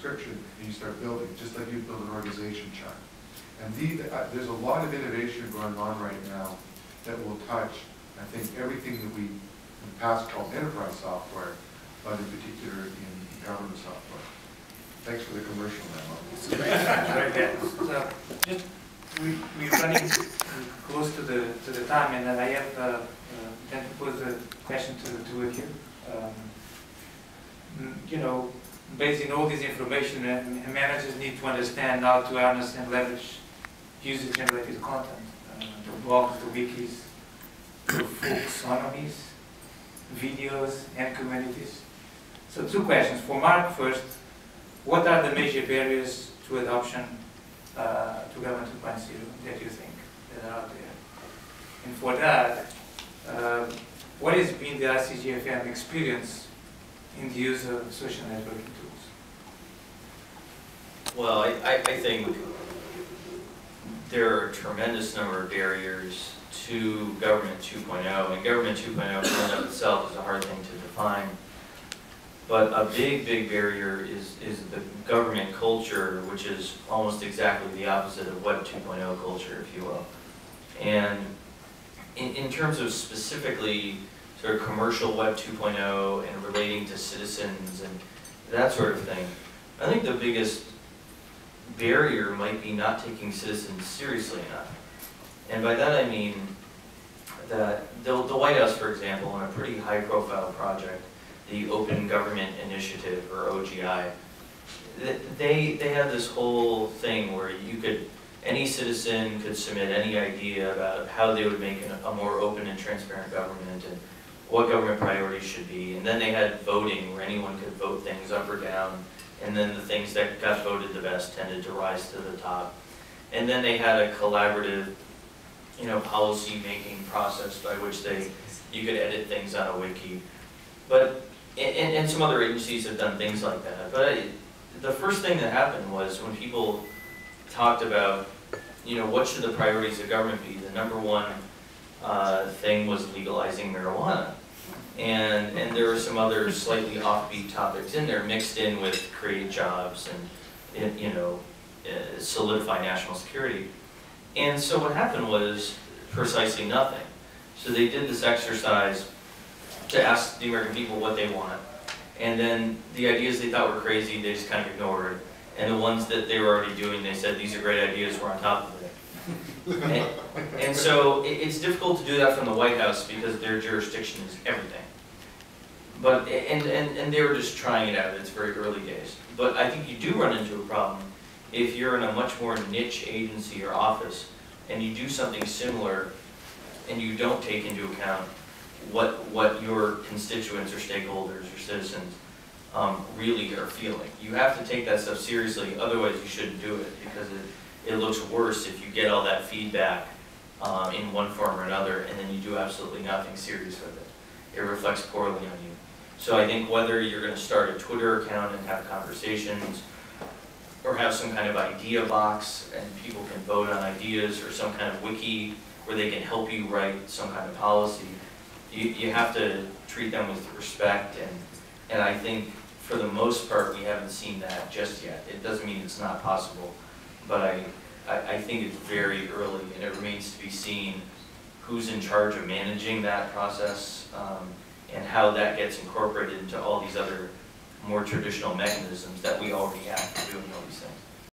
description and you start building, just like you build an organization chart. And there's a lot of innovation going on right now that will touch, I think, everything that we in the past called enterprise software, but in particular in government software. Thanks for the commercial memo. So just we're running close to the time, and then I have then to pose a question to the two of you. You know, based on all this information, managers need to understand how to harness and leverage user-generated content, the blogs, the wikis, the taxonomies, videos, and communities. So two questions. For Mark first, what are the major barriers to adoption to Government 2.0 that you think that are out there? And for that, what has been the ICGFM experience in the use of social networking tools? Well, I think there are a tremendous number of barriers to Government 2.0, and Government 2.0 in and of itself is a hard thing to define. But a big barrier is the government culture, which is almost exactly the opposite of Web 2.0 culture, if you will. And in terms of specifically sort of commercial Web 2.0 and relating to citizens and that sort of thing, I think the biggest barrier might be not taking citizens seriously enough. And by that I mean that the White House, for example, on a pretty high-profile project, the Open Government Initiative, or OGI, they had this whole thing where any citizen could submit any idea about how they would make a more open and transparent government and what government priorities should be. And then they had voting where anyone could vote things up or down, and then the things that got voted the best tended to rise to the top. And then they had a collaborative, policy-making process by which you could edit things on a wiki. But and some other agencies have done things like that. But the first thing that happened was when people talked about, what should the priorities of government be, the number one thing was legalizing marijuana. And there were some other slightly offbeat topics in there mixed in with create jobs and, solidify national security. And so what happened was precisely nothing. So they did this exercise to ask the American people what they want. And then the ideas they thought were crazy, they just kind of ignored. And the ones that they were already doing, they said, these are great ideas, we're on top of it. and so it's difficult to do that from the White House because their jurisdiction is everything. But, and they were just trying it out, it's very early days. But I think you do run into a problem if you're in a much more niche agency or office and you do something similar and you don't take into account what your constituents or stakeholders or citizens really are feeling. You have to take that stuff seriously, otherwise you shouldn't do it because it looks worse if you get all that feedback in one form or another and then you do absolutely nothing serious with it. It reflects poorly on you. So I think whether you're going to start a Twitter account and have conversations or have some kind of idea box and people can vote on ideas or some kind of wiki where they can help you write some kind of policy, you have to treat them with respect, and I think for the most part we haven't seen that just yet. It doesn't mean it's not possible, but I think it's very early and it remains to be seen who's in charge of managing that process and how that gets incorporated into all these other more traditional mechanisms that we already have for doing all these